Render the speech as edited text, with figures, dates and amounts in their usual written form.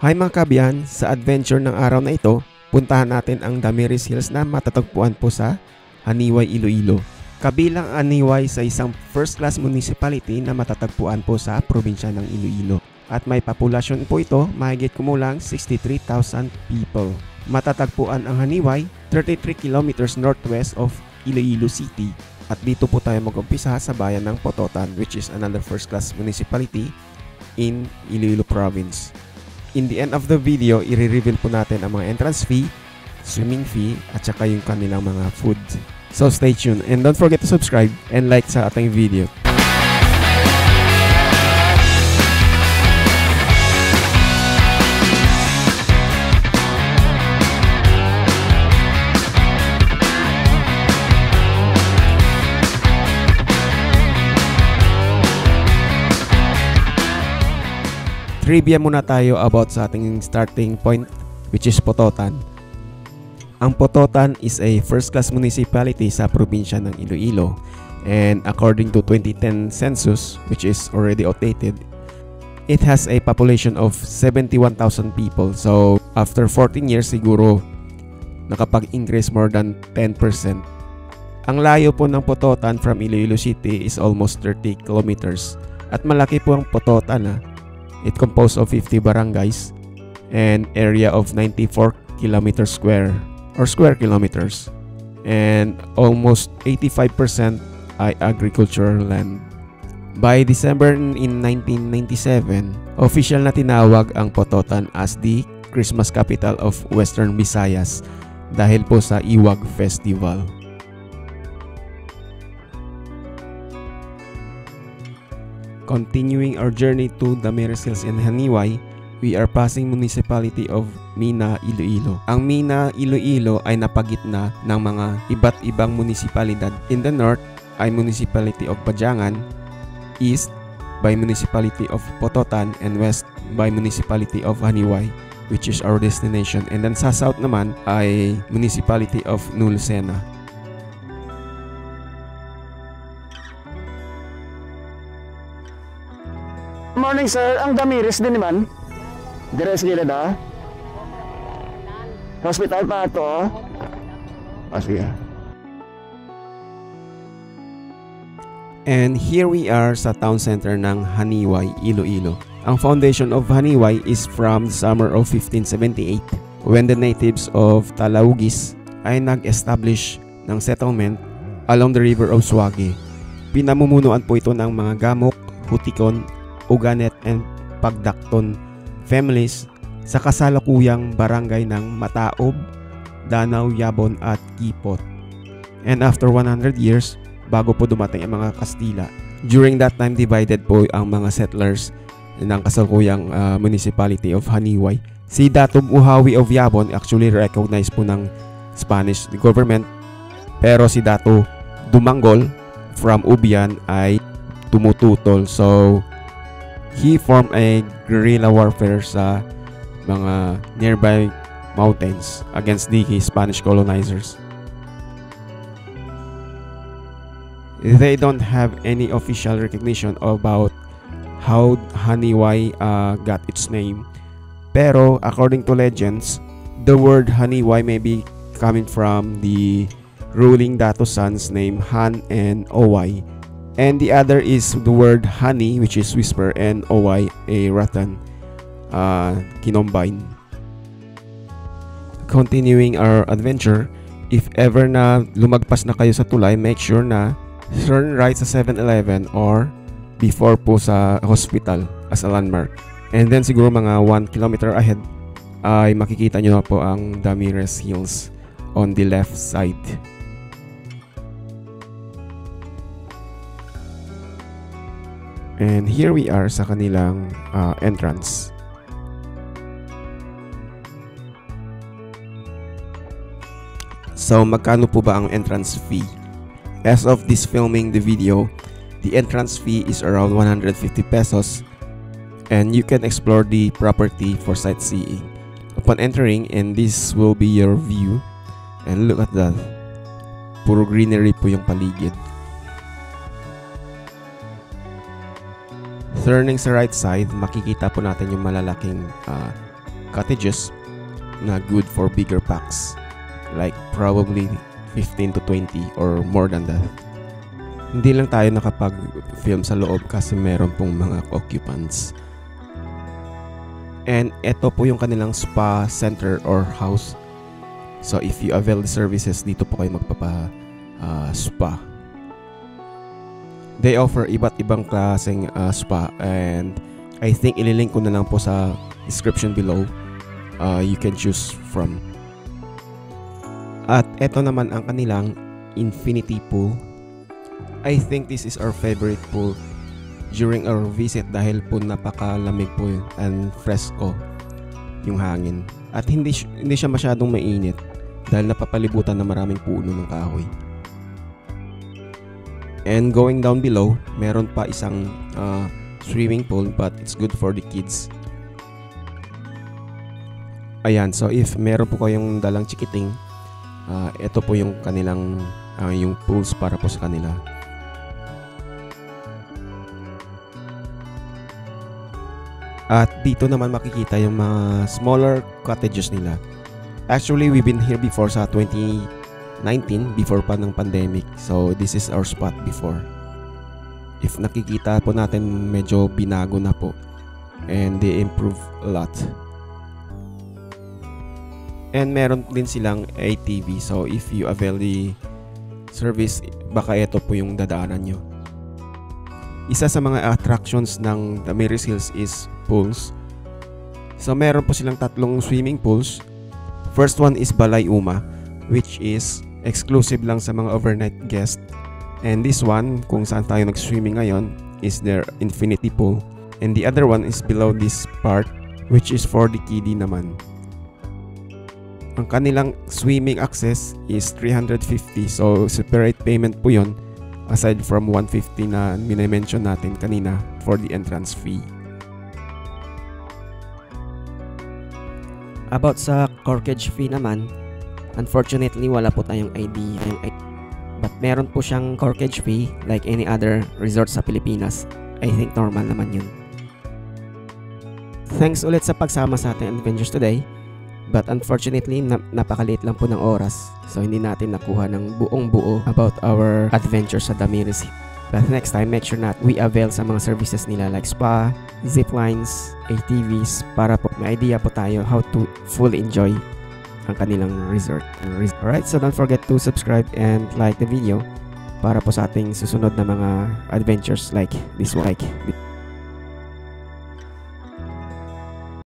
Hi mga kabiyan, sa adventure ng araw na ito, puntahan natin ang Damiris Hills na matatagpuan po sa Haniway, Iloilo. Kabilang ang Haniway sa isang first-class municipality na matatagpuan po sa probinsya ng Iloilo. At may populasyon po ito, mahigit kumulang 63,000 people. Matatagpuan ang Haniway, 33 kilometers northwest of Iloilo City. At dito po tayo mag-umpisa sa bayan ng Pototan, which is another first-class municipality in Iloilo Province. In the end of the video, i-reveal po natin ang mga entrance fee, swimming fee, at saka yung kanilang mga food. So stay tuned and don't forget to subscribe and like sa ating video. Trivia muna tayo about sa ating starting point, which is Pototan. Ang Pototan is a first-class municipality sa probinsya ng Iloilo. And according to 2010 census, which is already outdated, it has a population of 71,000 people. So after 14 years siguro nakapag-increase more than 10%. Ang layo po ng Pototan from Iloilo City is almost 30 kilometers. At malaki po ang Pototan. It composed of 50 barangays and area of 94 kilometers square or square kilometers, and almost 85% ay agricultural land. By December in 1997, official na tinawag ang Pototan as the Christmas capital of Western Visayas dahil po sa Iwag Festival. Continuing our journey to Damiris Hills in Haniway, we are passing municipality of Mina, Iloilo. Ang Mina, Iloilo ay napagitna ng mga iba't ibang munisipalidad. In the north ay municipality of Pajangan, east by municipality of Pototan, and west by municipality of Haniway, which is our destination. And then sa south naman ay municipality of Nulcena. Morning sir, ang Damiris din naman. Dire sa gilid ha? Hospital pa ito ha? Sige. And here we are sa town center ng Haniway, Iloilo. Ang foundation of Haniway is from the summer of 1578 when the natives of Talaugis ay nag-establish ng settlement along the river of Suwagi. Pinamumunuan po ito ng mga Gamok, Hutikon, Uganet, and Pagdakton families sa kasalukuyang barangay ng Mataob, Danau, Yabon at Kipot. And after 100 years, bago po dumating ang mga Kastila. During that time, divided po ang mga settlers ng kasalukuyang municipality of Haniway. Si Dato Buhawi of Yabon actually recognized po ng Spanish government, pero si Dato Dumanggol from Ubian ay tumututol. So he formed a guerrilla warfare sa mga nearby mountains against the Spanish colonizers. They don't have any official recognition about how Haniway got its name. Pero according to legends, the word Haniway may be coming from the ruling Dato sons named Han and Oway. And the other is the word honey, which is whisper, and Oway, a rattan, kinombine. Continuing our adventure, if ever na lumagpas na kayo sa tulay, make sure na turn right sa 7-Eleven or before po sa hospital as a landmark. And then siguro mga 1 kilometer ahead ay makikita nyo na po ang Damiris Hills on the left side. And here we are sa kanilang entrance. So magkano po ba ang entrance fee? As of this filming the video, the entrance fee is around 150 pesos and you can explore the property for sightseeing. Upon entering, and this will be your view, and look at that. Puro greenery po yung paligid. Turning sa right side, makikita po natin yung malalaking cottages na good for bigger packs, like probably 15 to 20 or more than that. Hindi lang tayo nakapag-film sa loob kasi meron pong mga occupants. And ito po yung kanilang spa center or house. So if you avail the services, dito po kayo magpapa-spa. They offer iba't ibang klaseng spa, and I think ililink ko na lang po sa description below. You can choose from. At ito naman ang kanilang infinity pool. I think this is our favorite pool during our visit dahil po napakalamig po yun and fresco yung hangin. At hindi siya masyadong mainit dahil napapalibutan na maraming puno ng kahoy. And going down below, meron pa isang swimming pool, but it's good for the kids. Ayan, so if meron po kayong dalang chikiting, ito po yung kanilang yung pools para po sa kanila. At dito naman makikita yung mga smaller cottages nila. Actually, we've been here before sa 2019, before pa ng pandemic. So this is our spot before. If nakikita po natin, medyo binago na po, and they improve a lot. And meron din silang ATV. So if you avail the service, baka ito po yung dadaanan nyo. Isa sa mga attractions ng Damiris Hills is pools. So meron po silang 3 swimming pools. First one is Balay Uma, which is exclusive lang sa mga overnight guests. And this one, kung saan tayo nag-swimming ngayon, is their infinity pool. And the other one is below this part, which is for the kiddie naman. Ang kanilang swimming access is 350, so separate payment po yon, aside from 150 na minimension natin kanina for the entrance fee. About sa corkage fee naman, unfortunately wala po tayong ID. But meron po siyang corkage fee like any other resort sa Pilipinas. I think normal naman yun. Thanks ulit sa pagsama sa ating adventures today. But unfortunately, napakaliit lang po ng oras. So hindi natin nakuha ng buong buo about our adventure sa Damiris. But next time, make sure na we avail sa mga services nila like spa, zip lines, ATVs, para po may idea po tayo how to fully enjoy ang kanilang resort. Alright, so don't forget to subscribe and like the video para po sa ating susunod na mga adventures like this one.